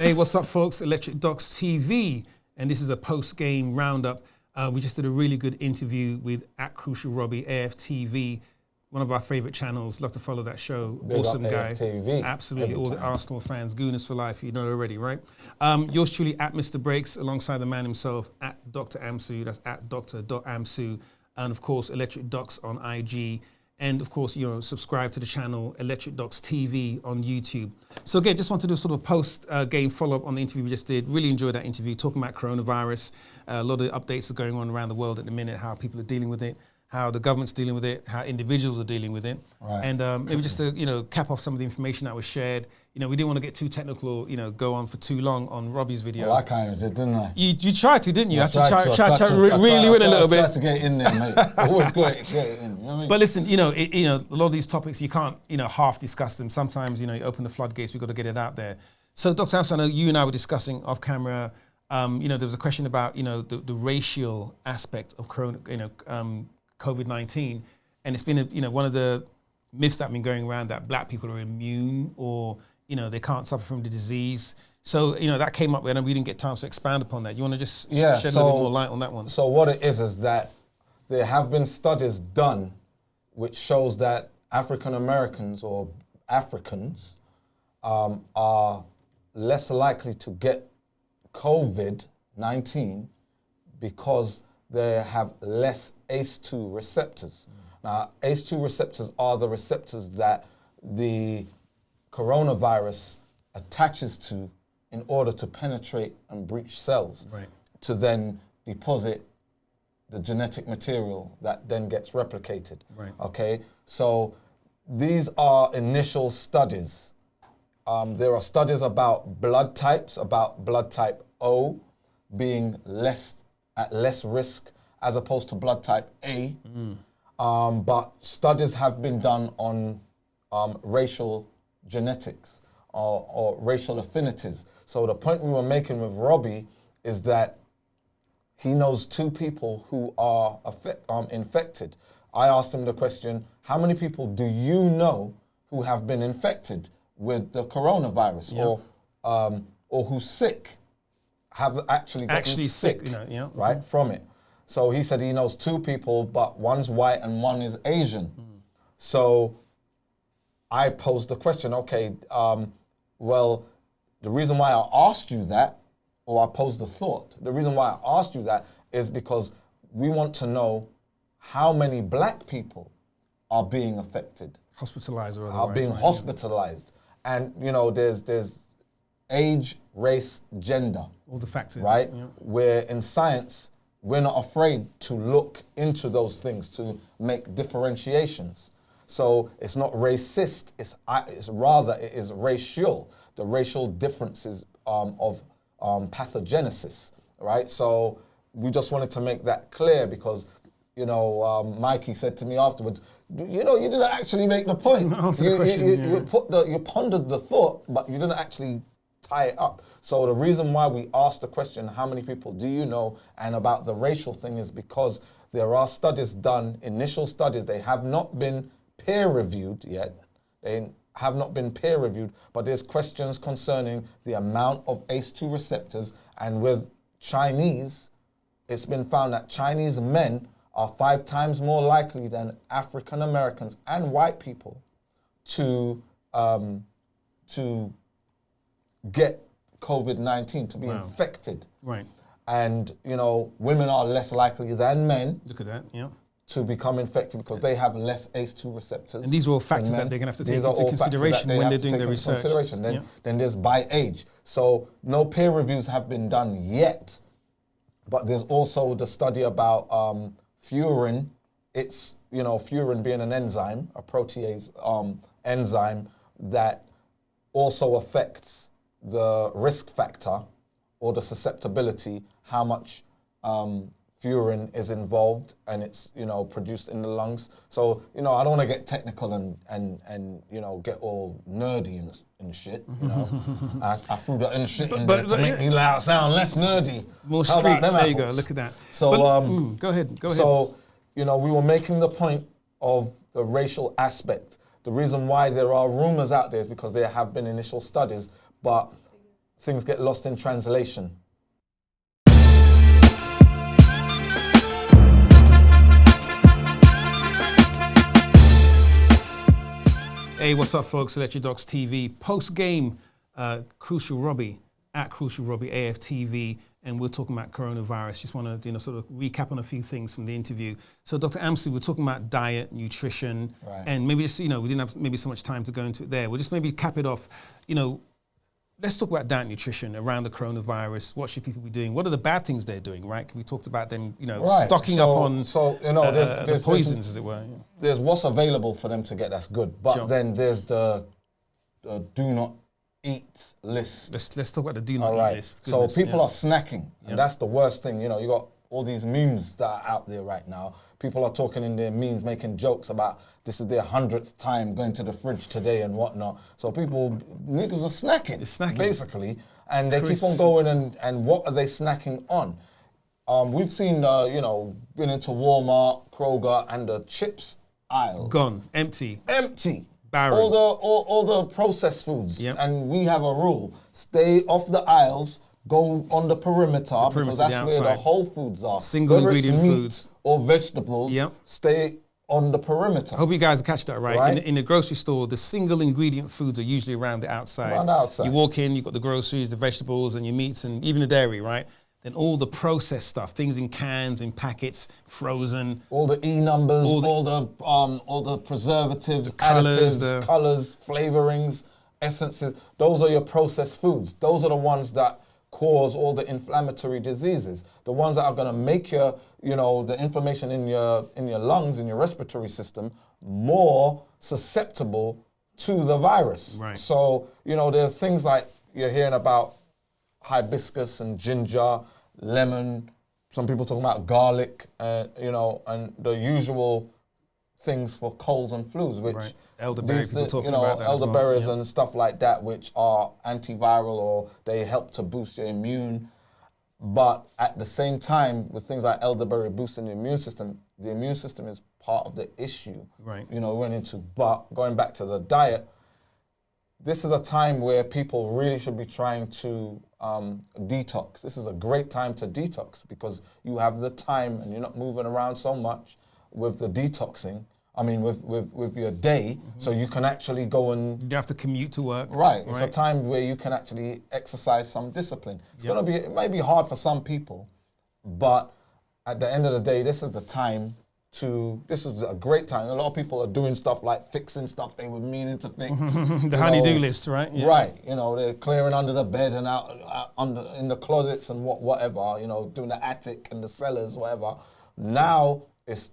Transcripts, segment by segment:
Hey, what's up, folks? Electric Docs TV, and this is a post-game roundup. We just did a really good interview with @Crucial Robbie, AFTV, one of our favorite channels. Love to follow that show. Big awesome up guy. AFTV Absolutely, all the Arsenal fans, Gooners for life. You know already, right? Yours truly @Mr. Breaks, alongside the man himself @Dr. Amsu. That's @Dr.Amsu, and of course Electric Docs on IG. And of course, subscribe to the channel Electric Docs TV on YouTube. So again, just want to do a sort of post-game follow-up on the interview we just did. Really enjoyed that interview, talking about coronavirus. A lot of updates are going on around the world at the minute, how people are dealing with it, how the government's dealing with it, how individuals are dealing with it. Right. And maybe just to cap off some of the information that was shared. We didn't want to get too technical, go on for too long on Robbie's video. Well, I kind of did, didn't I? You tried to, didn't you? I tried to really win a little bit. I tried to get in there, mate. Always get it in. You know what I mean? But listen, a lot of these topics you can't, half discuss them. Sometimes, you open the floodgates. We've got to get it out there. So, Dr. Amsu, I know you and I were discussing off camera. There was a question about, the racial aspect of COVID-19, and it's been, one of the myths that have been going around that black people are immune or they can't suffer from the disease. So, that came up and we didn't get time to expand upon that. You want to just shed a little bit more light on that one? So what it is that there have been studies done which shows that African Americans or Africans are less likely to get COVID-19 because they have less ACE2 receptors. Now, ACE2 receptors are the receptors that the coronavirus attaches to in order to penetrate and breach cells, right, to then deposit the genetic material that then gets replicated. Right. Okay, so these are initial studies. There are studies about blood types, about blood type O being at less risk as opposed to blood type A. But studies have been done on racial genetics or racial affinities. So the point we were making with Robbie is that he knows two people who are infected. I asked him the question, how many people do you know who have been infected with the coronavirus, or who's sick, have actually gotten sick, right, from it? So he said he knows two people, but one's white and one is Asian. So I posed the question, okay, well, the reason why I asked you that, or I posed the thought, the reason why I asked you that is because we want to know how many black people are being affected. Hospitalized or otherwise. Are being hospitalized. And, there's age, race, gender. All the factors. Right? Yeah. Where in science, we're not afraid to look into those things, to make differentiations. So it's not racist, it's rather, it is racial, the racial differences of pathogenesis, right? So we just wanted to make that clear because, Mikey said to me afterwards, you didn't actually make the point. You pondered the thought, but you didn't actually tie it up. So the reason why we asked the question, how many people do you know, and about the racial thing is because there are studies done, initial studies, they have not been peer-reviewed yet. They have not been peer-reviewed, but there's questions concerning the amount of ACE2 receptors, and with Chinese, it's been found that Chinese men are 5 times more likely than African Americans and white people to get COVID-19, to be infected. Right. And, women are less likely than men. Look at that, yeah. To become infected because they have less ACE2 receptors. And these are all factors that they're going to have to take into consideration when they're doing their research. Then there's by age. So no peer reviews have been done yet, but there's also the study about furin. It's, furin being an enzyme, a protease enzyme that also affects the risk factor or the susceptibility, how much furin is involved, and it's produced in the lungs. So I don't want to get technical and get all nerdy and shit. I threw that in shit in there to make me sound less nerdy. More street. There you go. Look at that. So go ahead. So we were making the point of the racial aspect. The reason why there are rumors out there is because there have been initial studies, but things get lost in translation. Hey, what's up, folks? Electric Docs TV post-game. Crucial Robbie at Crucial Robbie AFTV, and we're talking about coronavirus. Just want to sort of recap on a few things from the interview. So, Dr. Amsu, we're talking about diet, nutrition, and maybe just we didn't have maybe so much time to go into it there. We'll just maybe cap it off. Let's talk about diet, nutrition around the coronavirus. What should people be doing? What are the bad things they're doing? Right? We talked about them, stocking up on the poisons, as it were. Yeah. There's what's available for them to get. That's good, but then there's the do not eat list. Let's talk about the do not eat list. Goodness, so people are snacking, and that's the worst thing. You got all these memes that are out there right now. People are talking in their memes, making jokes about this is their 100th time going to the fridge today and whatnot. So niggas are snacking, basically, and they keep on going. And what are they snacking on? We've seen, been into Walmart, Kroger, and the chips aisle gone, empty. Barren. All the processed foods, and we have a rule: stay off the aisles, go on the perimeter because that's where the whole foods are. Single ingredient foods or vegetables. Stay on the perimeter. I hope you guys catch that right. In the grocery store, the single ingredient foods are usually around the outside. Around the outside. You walk in, you've got the groceries, the vegetables, and your meats, and even the dairy, right? Then all the processed stuff, things in cans, in packets, frozen. All the E numbers, all the preservatives, additives, colors, flavorings, essences. Those are your processed foods. Those are the ones that cause all the inflammatory diseases. The ones that are going to make the inflammation in your lungs, in your respiratory system, more susceptible to the virus. Right. So, there's things like you're hearing about hibiscus and ginger, lemon, some people talking about garlic, and the usual things for colds and flus, which elderberry, people talking about that elderberries as well. and stuff like that, which are antiviral or they help to boost your immune. But at the same time, with things like elderberry boosting the immune system is part of the issue. Right. But going back to the diet, this is a time where people really should be trying to detox. This is a great time to detox because you have the time and you're not moving around so much with the detoxing. I mean, with your day, so you can actually go and... You don't have to commute to work. Right. It's a time where you can actually exercise some discipline. It may be hard for some people, but at the end of the day, this is a great time. A lot of people are doing stuff like fixing stuff they were meaning to fix. The honey-do list, right? Yeah. Right. They're clearing under the bed and out in the closets and whatever, doing the attic and the cellars, whatever. Now is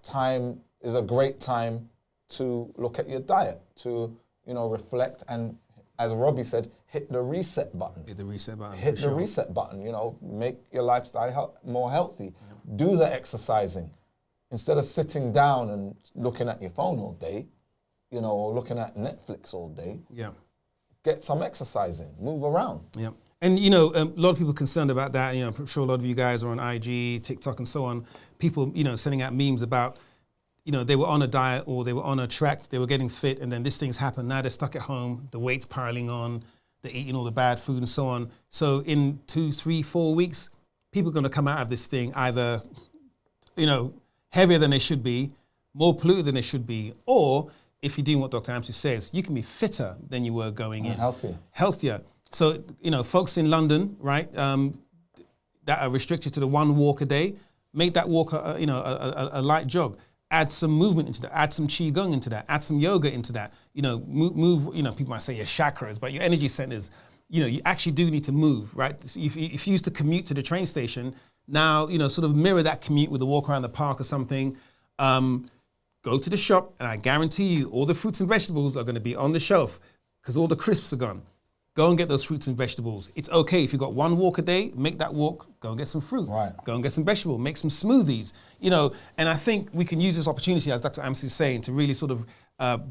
a great time to look at your diet, to, reflect and, as Robbie said, hit the reset button. Hit the reset button. Hit the reset button, make your lifestyle more healthy. Yeah. Do the exercising. Instead of sitting down and looking at your phone all day, or looking at Netflix all day, get some exercising, move around. Yeah. And, a lot of people are concerned about that. I'm sure a lot of you guys are on IG, TikTok, and so on. People, sending out memes about, they were on a diet or they were on a track, they were getting fit, and then this thing's happened. Now they're stuck at home, the weight's piling on, they're eating all the bad food and so on. So in 2, 3, 4 weeks, people are going to come out of this thing either, heavier than they should be, more polluted than they should be, or if you're doing what Dr. Amsu says, you can be fitter than you were going in. Healthier. So, folks in London, right, that are restricted to the 1 walk a day, make that walk a light jog. Add some movement into that. Add some qigong into that. Add some yoga into that. Move. People might say your chakras, but your energy centers. You actually do need to move, right? If you used to commute to the train station, now sort of mirror that commute with a walk around the park or something. Go to the shop, and I guarantee you, all the fruits and vegetables are going to be on the shelf because all the crisps are gone. Go and get those fruits and vegetables. It's okay if you've got 1 walk a day, make that walk, go and get some fruit. Right. Go and get some vegetable, make some smoothies. And I think we can use this opportunity, as Dr. Amsu is saying, to really sort of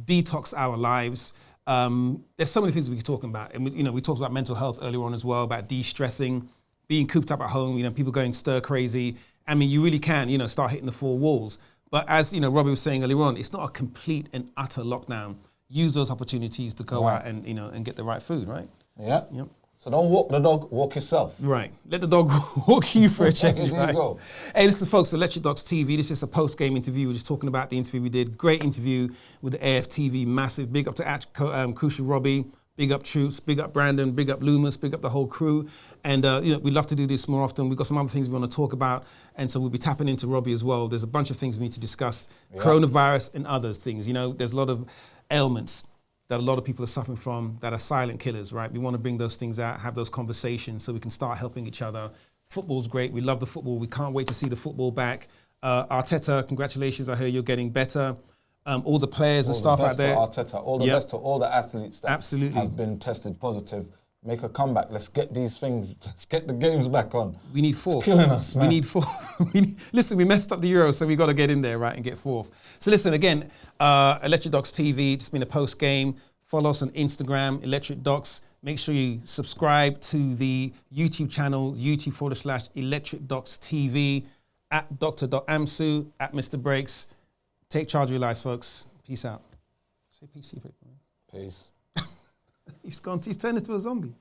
detox our lives. There's so many things we could talk about. And we talked about mental health earlier on as well, about de-stressing, being cooped up at home, people going stir crazy. I mean, you really can, start hitting the 4 walls. But as, Robbie was saying earlier on, it's not a complete and utter lockdown. Use those opportunities to go out and, and get the right food, right? Yeah. Yep. So don't walk the dog, walk yourself. Right. Let the dog walk you for a change, There right? you go. Hey, listen, folks, Electric Docs TV. This is just a post-game interview. We're just talking about the interview we did. Great interview with the AFTV. Massive. Big up to Crucial Robbie. Big up Troops. Big up Brandon. Big up Loomis. Big up the whole crew. And we'd love to do this more often. We've got some other things we want to talk about. And so we'll be tapping into Robbie as well. There's a bunch of things we need to discuss. Yeah. Coronavirus and others things. There's a lot of ailments that a lot of people are suffering from that are silent killers, right? We want to bring those things out, have those conversations so we can start helping each other. Football's great. We love the football. We can't wait to see the football back. Arteta, congratulations. I hear you're getting better. All the players and staff out there. All the best to Arteta. All the best to all the athletes that absolutely have been tested positive. Make a comeback. Let's get these things, let's get the games back on. We need fourth. It's killing us, man. We need fourth. Listen, we messed up the Euro, so we got to get in there, right, and get fourth. So listen, again, Electric Docs TV, it's been a post-game. Follow us on Instagram, Electric Docs. Make sure you subscribe to the YouTube channel, YouTube.com/Electric Docs TV, at Dr.Amsu, at Mr. Breaks. Take charge of your lives, folks. Peace out. Say peace, people. Peace. He's turned into a zombie.